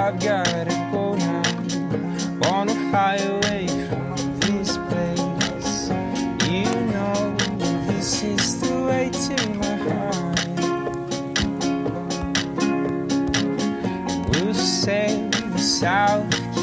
I've gotta go now. Wanna fly away from this place. You know this is the way to my heart. We'll sail south